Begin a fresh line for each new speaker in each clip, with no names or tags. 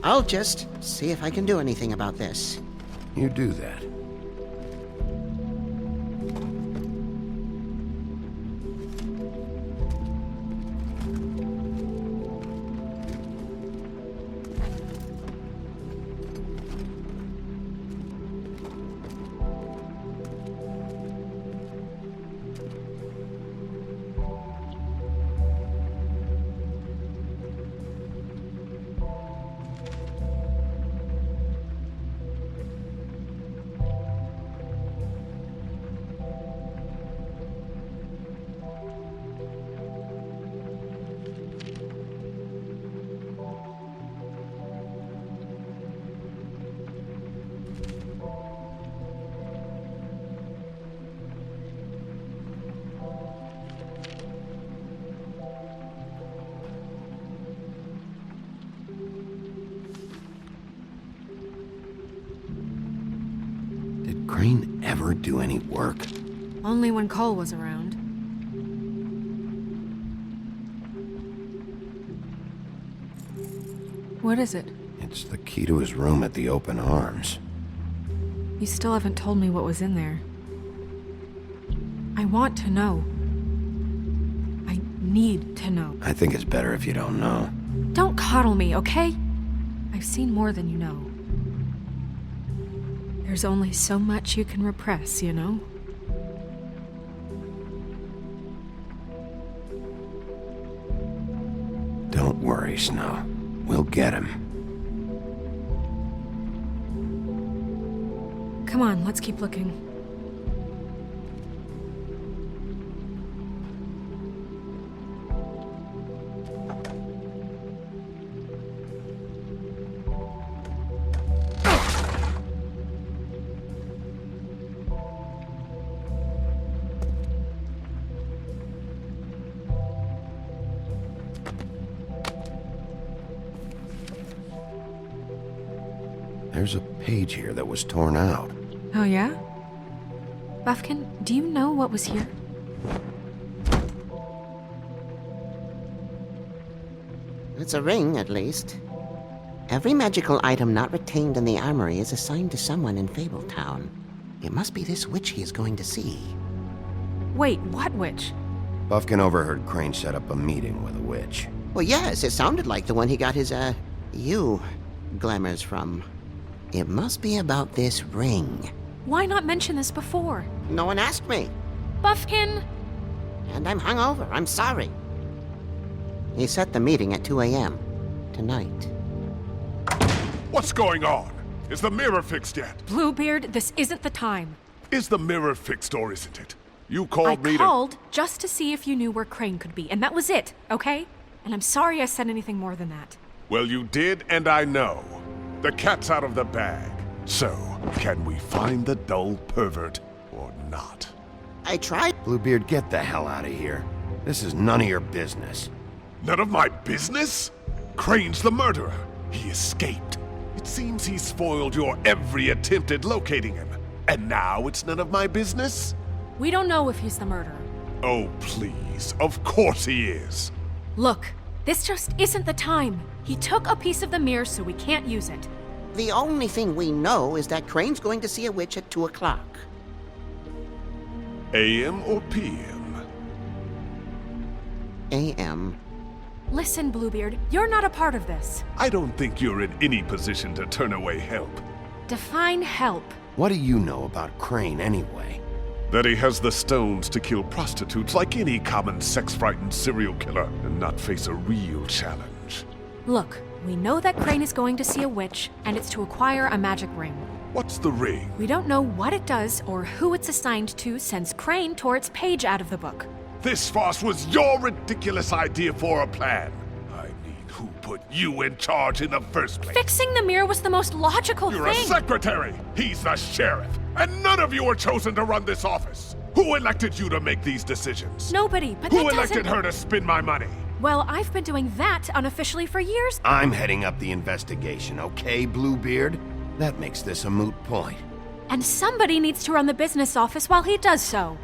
I'll just see if I can do anything about this.
You do that. Did Crane ever do any work?
Only when Cole was around. What is it?
It's the key to his room at the Open Arms.
You still haven't told me what was in there. I want to know. I need to know.
I think it's better if you don't know.
Don't coddle me, okay? I've seen more than you know. There's only so much you can repress, you know?
Don't worry, Snow. We'll get him.
Come on, let's keep looking.
There's a page here that was torn out.
Oh yeah? Buffkin, do you know what was here?
It's a ring, at least. Every magical item not retained in the armory is assigned to someone in Fabletown. It must be this witch he is going to see.
Wait, what witch?
Buffkin overheard Crane set up a meeting with a witch.
Well, yes, it sounded like the one he got his, glamours from. It must be about this ring.
Why not mention this before?
No one asked me.
Buffkin!
And I'm hungover. I'm sorry. He set the meeting at 2 a.m. tonight.
What's going on? Is the mirror fixed yet?
Bluebeard, this isn't the time.
Is the mirror fixed or isn't it? You called me
I called just to see if you knew where Crane could be, and that was it, okay? And I'm sorry I said anything more than that.
Well, you did, and I know. The cat's out of the bag. So, can we find the dull pervert or not?
I tried.
Bluebeard, get the hell out of here. This is none of your business.
None of my business? Crane's the murderer. He escaped. It seems he spoiled your every attempt at locating him. And now it's none of my business?
We don't know if he's the murderer.
Oh, please. Of course he is.
Look, this just isn't the time. He took a piece of the mirror, so we can't use it.
The only thing we know is that Crane's going to see a witch at 2 o'clock.
AM or PM?
A.M.
Listen, Bluebeard, you're not a part of this.
I don't think you're in any position to turn away help.
Define help.
What do you know about Crane anyway?
That he has the stones to kill prostitutes like any common sex-frightened serial killer and not face a real challenge.
Look, we know that Crane is going to see a witch, and it's to acquire a magic ring.
What's the ring?
We don't know what it does or who it's assigned to since Crane tore its page out of the book.
This farce was your ridiculous idea for a plan. I mean, who put you in charge in the first place?
Fixing the mirror was the most logical
You're
thing.
a secretary! He's the sheriff! And none of you were chosen to run this office! Who elected you to make these decisions?
Nobody, but
Who
that
elected
doesn't...
her to spend my money?
Well, I've been doing that unofficially for years.
I'm heading up the investigation, okay, Bluebeard? That makes this a moot point.
And somebody needs to run the business office while he does so.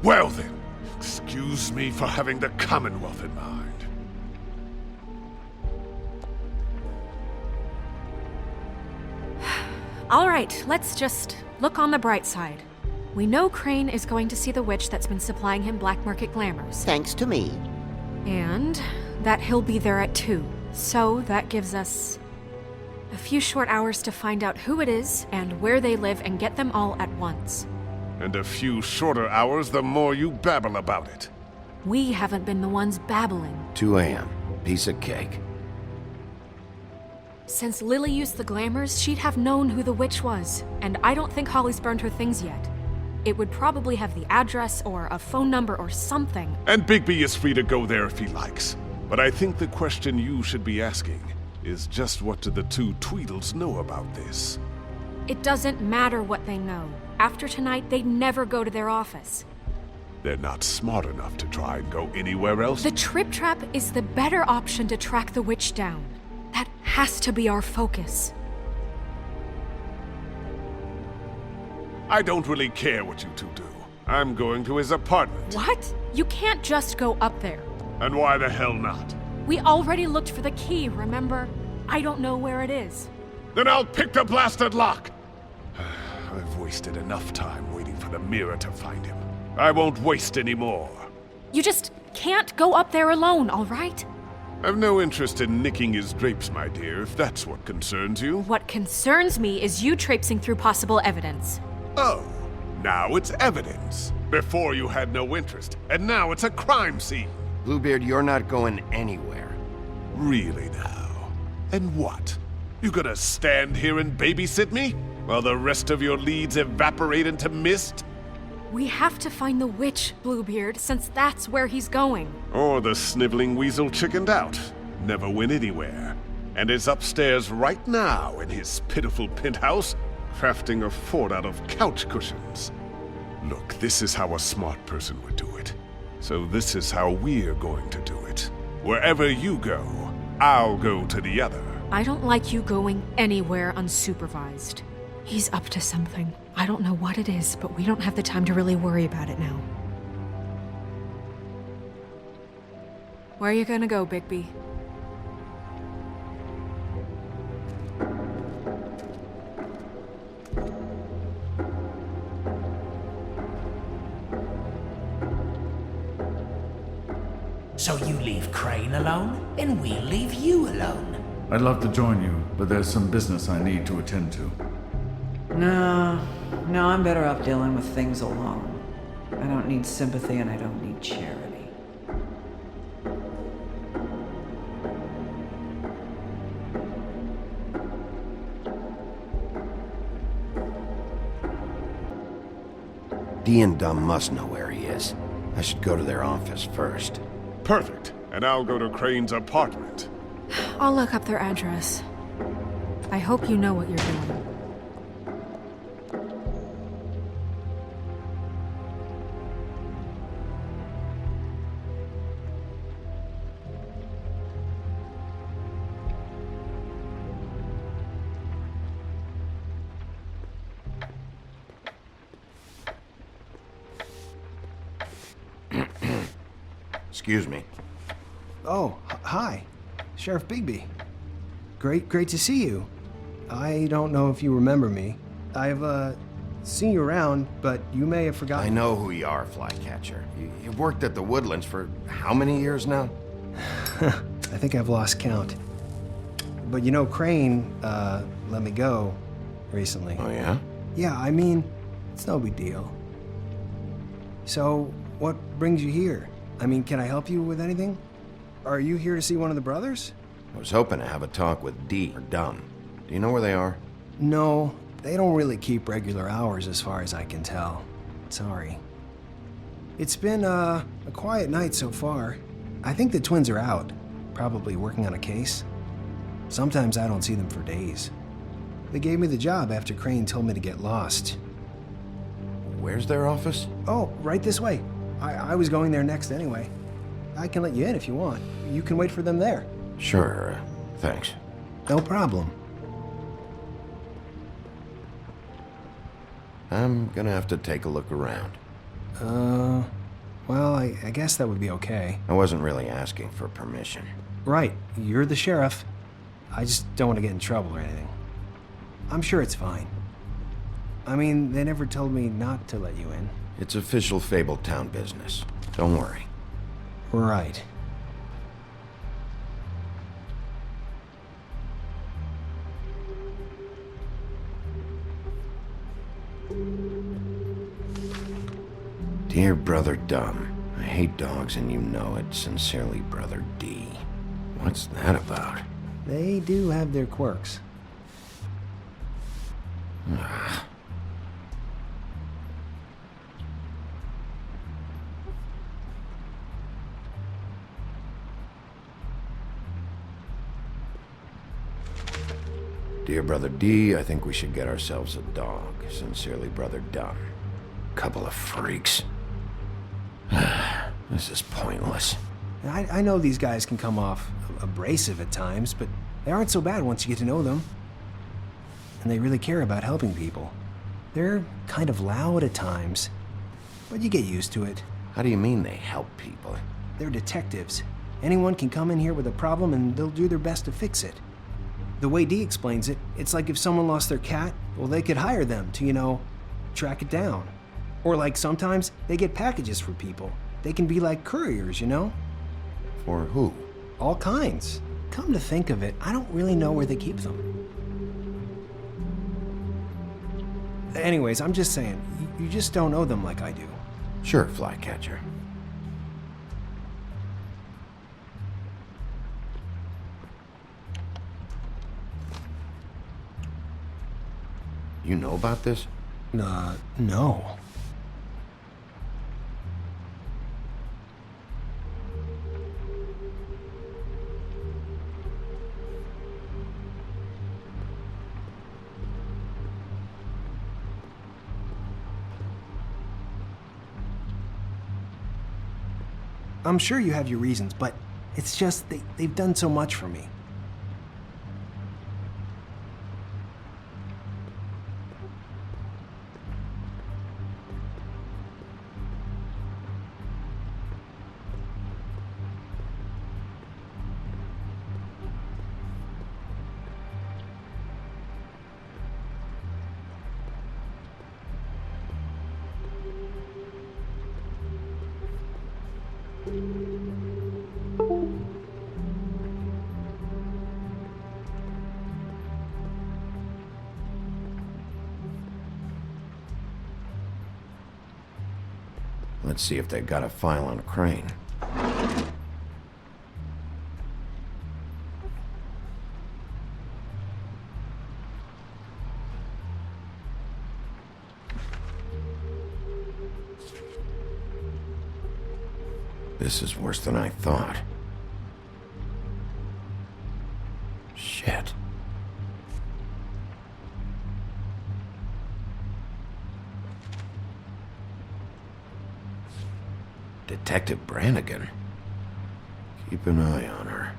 Well then, excuse me for having the Commonwealth in mind.
All right, let's just look on the bright side. We know Crane is going to see the witch that's been supplying him black market glamours.
Thanks to me.
And that he'll be there at 2. So that gives us a few short hours to find out who it is and where they live and get them all at once.
And a few shorter hours the more you babble about it.
We haven't been the ones babbling.
2 a.m. Piece of cake.
Since Lily used the glamours, she'd have known who the witch was, and I don't think Holly's burned her things yet. It would probably have the address or a phone number or something.
And Bigby is free to go there if he likes. But I think the question you should be asking is just what do the 2 Tweedles know about this?
It doesn't matter what they know. After tonight, they'd never go to their office.
They're not smart enough to try and go anywhere else.
The Trip Trap is the better option to track the witch down. That has to be our focus.
I don't really care what you 2 do. I'm going to his apartment.
What? You can't just go up there.
And why the hell not?
We already looked for the key, remember? I don't know where it is.
Then I'll pick the blasted lock! I've wasted enough time waiting for the mirror to find him. I won't waste any more.
You just can't go up there alone, all right?
I've no interest in nicking his drapes, my dear, if that's what concerns you.
What concerns me is you traipsing through possible evidence.
Oh, now it's evidence. Before you had no interest, and now it's a crime scene.
Bluebeard, you're not going anywhere.
Really now? And what? You gonna stand here and babysit me? While the rest of your leads evaporate into mist?
We have to find the witch, Bluebeard, since that's where he's going.
Or the sniveling weasel chickened out. Never went anywhere. And is upstairs right now in his pitiful penthouse, crafting a fort out of couch cushions. Look, this is how a smart person would do it. So this is how we're going to do it. Wherever you go, I'll go to the other.
I don't like you going anywhere unsupervised. He's up to something. I don't know what it is, but we don't have the time to really worry about it now. Where are you gonna go, Bigby?
So you leave Crane alone, and we'll leave you alone.
I'd love to join you, but there's some business I need to attend to.
No, I'm better off dealing with things alone. I don't need sympathy and I don't need charity.
Dee and Dumb must know where he is. I should go to their office first.
Perfect. And I'll go to Crane's apartment.
I'll look up their address. I hope you know what you're doing.
Excuse me.
Oh, hi. Sheriff Bigby. Great to see you. I don't know if you remember me. I've, seen you around, but you may have forgotten.
I know who you are, Flycatcher. You've worked at the Woodlands for how many years now?
I think I've lost count. But you know, Crane, let me go recently.
Oh, yeah?
Yeah, I mean, it's no big deal. So, what brings you here? I mean, can I help you with anything? Are you here to see one of the brothers?
I was hoping to have a talk with Dee or Dumb. Do you know where they are?
No, they don't really keep regular hours as far as I can tell. Sorry. It's been, a quiet night so far. I think the twins are out, probably working on a case. Sometimes I don't see them for days. They gave me the job after Crane told me to get lost.
Where's their office?
Oh, right this way. I was going there next anyway. I can let you in if you want. You can wait for them there.
Sure, thanks.
No problem.
I'm gonna have to take a look around.
Well, I guess that would be okay.
I wasn't really asking for permission.
Right, you're the sheriff. I just don't want to get in trouble or anything. I'm sure it's fine. I mean, they never told me not to let you in.
It's official Fabletown business. Don't worry.
Right.
Dear Brother Dumb, I hate dogs and you know it. Sincerely, Brother D. What's that about?
They do have their quirks.
Dear Brother D, I think we should get ourselves a dog. Sincerely, Brother Dumb. Couple of freaks. This is pointless.
I know these guys can come off abrasive at times, but they aren't so bad once you get to know them. And they really care about helping people. They're kind of loud at times, but you get used to it.
How do you mean they help people?
They're detectives. Anyone can come in here with a problem and they'll do their best to fix it. The way Dee explains it, it's like if someone lost their cat, well, they could hire them to, track it down. Or like sometimes they get packages for people. They can be like couriers,
For who?
All kinds. Come to think of it, I don't really know where they keep them. Anyways, I'm just saying, you just don't know them like I do.
Sure, Flycatcher. You know about this?
No. I'm sure you have your reasons, but it's just they've done so much for me.
Let's see if they've got a file on Crane. This is worse than I thought. Shit. Detective Brannigan. Keep an eye on her.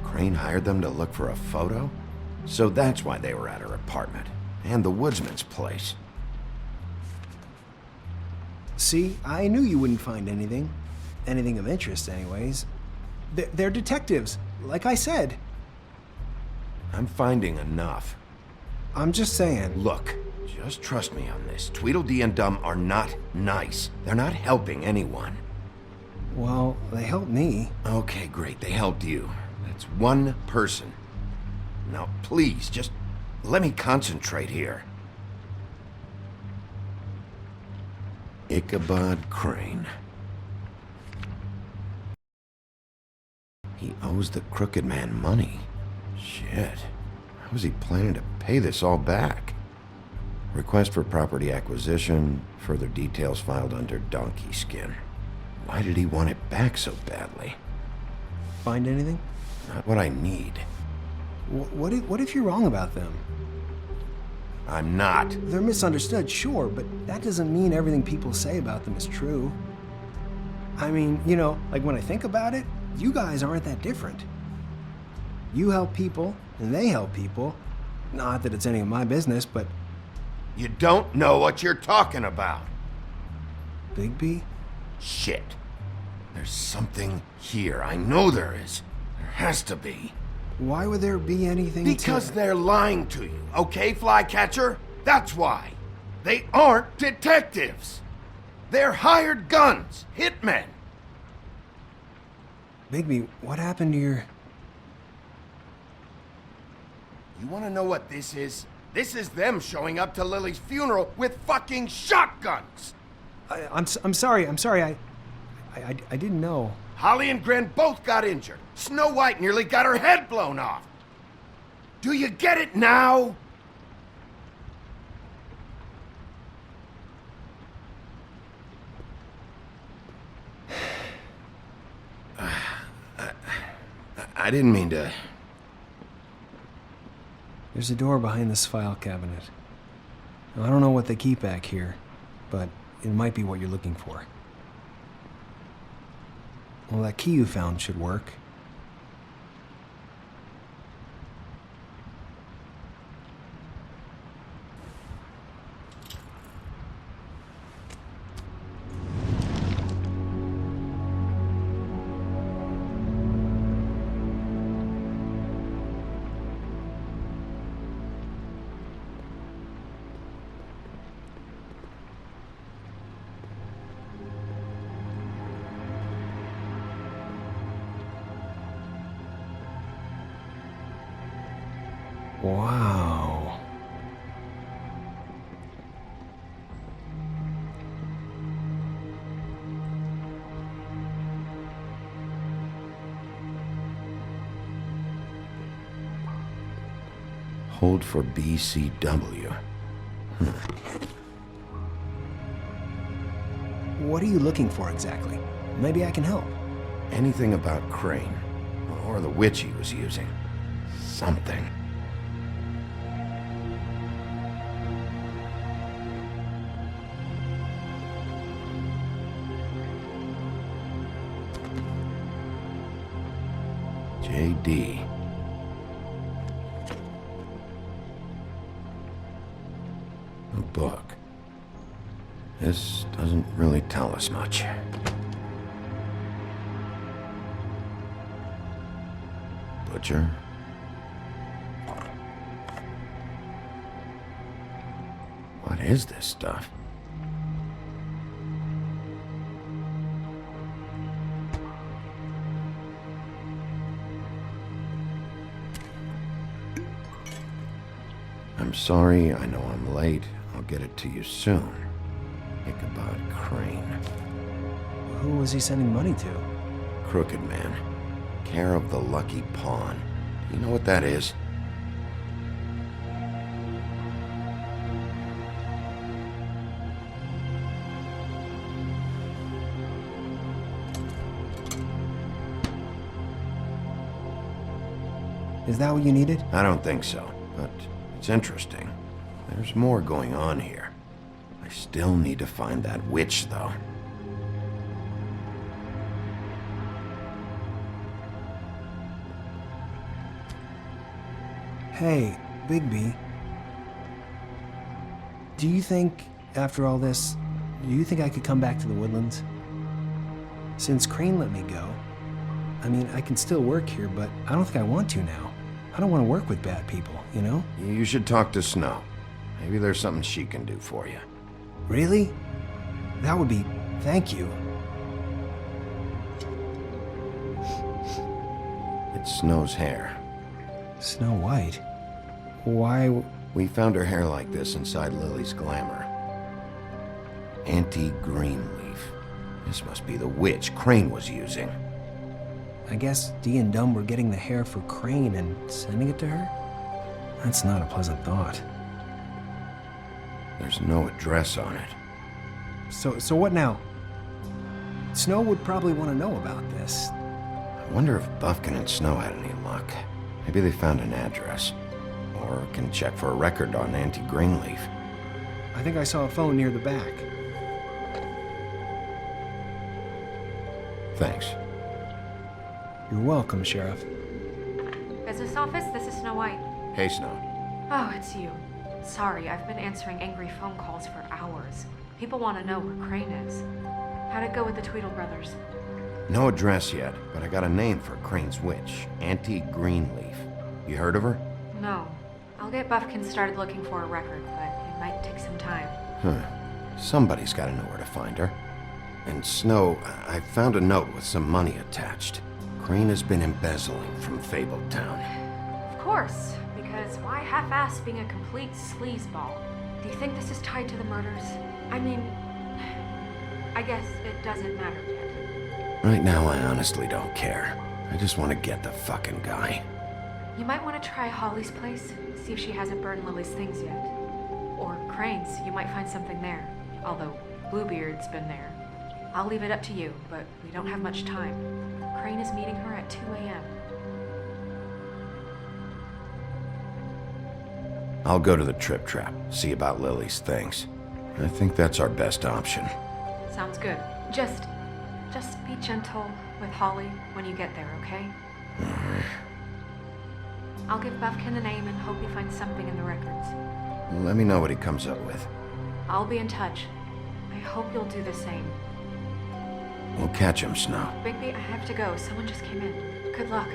Crane hired them to look for a photo? So that's why they were at her apartment. And the woodsman's place.
See, I knew you wouldn't find anything. Anything of interest, anyways. They're detectives, like I said.
I'm finding enough.
I'm just saying.
Look, just trust me on this. Tweedledee and Dumb are not nice. They're not helping anyone.
Well, they helped me.
Okay, great. They helped you. That's one person. Now, please, just let me concentrate here. Ichabod Crane. He owes the crooked man money. Shit. How is he planning to pay this all back? Request for property acquisition. Further details filed under donkey skin. Why did he want it back so badly?
Find anything?
Not what I need.
What if you're wrong about them?
I'm not.
They're misunderstood, sure, but that doesn't mean everything people say about them is true. I mean, you know, like when I think about it, you guys aren't that different. You help people, and they help people. Not that it's any of my business, but...
You don't know what you're talking about.
Bigby?
Shit. There's something here. I know there is. There has to be.
Why would there be anything
Because they're lying to you, okay, Flycatcher? That's why. They aren't detectives. They're hired guns, hitmen.
Bigby, what happened to your...
You want to know what this is? This is them showing up to Lily's funeral with fucking shotguns.
I'm sorry. I didn't know.
Holly and Gren both got injured. Snow White nearly got her head blown off. Do you get it now? I didn't mean to...
There's a door behind this file cabinet. Now, I don't know what they keep back here, but it might be what you're looking for. Well, that key you found should work. Wow.
Hold for BCW.
What are you looking for exactly? Maybe I can help.
Anything about Crane, or the witch he was using. Something. JD. A book. This doesn't really tell us much. Butcher. What is this stuff? I'm sorry, I know I'm late. I'll get it to you soon. Ichabod Crane.
Who was he sending money to?
Crooked man. Care of the Lucky Pawn. Do you know what that is?
Is that what you needed?
I don't think so, but it's interesting. There's more going on here. I still need to find that witch, though.
Hey, Bigby. Do you think, after all this, do you think I could come back to the Woodlands? Since Crane let me go, I mean, I can still work here, but I don't think I want to now. I don't want to work with bad people, you know?
You should talk to Snow. Maybe there's something she can do for you.
Really? That would be... thank you.
It's Snow's hair.
Snow White? Why...
We found her hair like this inside Lily's glamour. Anti-Greenleaf. This must be the witch Crane was using.
I guess Dee and Dumb were getting the hair for Crane and sending it to her? That's not a pleasant thought.
There's no address on it.
So what now? Snow would probably want to know about this.
I wonder if Buffkin and Snow had any luck. Maybe they found an address. Or can check for a record on Auntie Greenleaf.
I think I saw a phone near the back.
Thanks.
You're welcome, Sheriff.
Business office, this is Snow White.
Hey, Snow.
Oh, it's you. Sorry, I've been answering angry phone calls for hours. People want to know where Crane is. How'd it go with the Tweedle brothers?
No address yet, but I got a name for Crane's witch. Auntie Greenleaf. You heard of her?
No. I'll get Buffkin started looking for a record, but it might take some time.
Somebody's got to know where to find her. And Snow, I found a note with some money attached. Crane has been embezzling from Fabletown.
Of course, because why half-ass being a complete sleazeball? Do you think this is tied to the murders? I mean, I guess it doesn't matter yet.
Right now, I honestly don't care. I just want to get the fucking guy.
You might want to try Holly's place, see if she hasn't burned Lily's things yet. Or Crane's, you might find something there. Although, Bluebeard's been there. I'll leave it up to you, but we don't have much time. Crane is meeting her at 2 a.m.
I'll go to the Trip Trap, see about Lily's things. I think that's our best option.
Sounds good. Just be gentle with Holly when you get there, okay? I'll give Buffkin the name and hope he finds something in the records.
Let me know what he comes up with.
I'll be in touch. I hope you'll do the same.
We'll catch him, Snow.
Bigby, I have to go. Someone just came in. Good luck.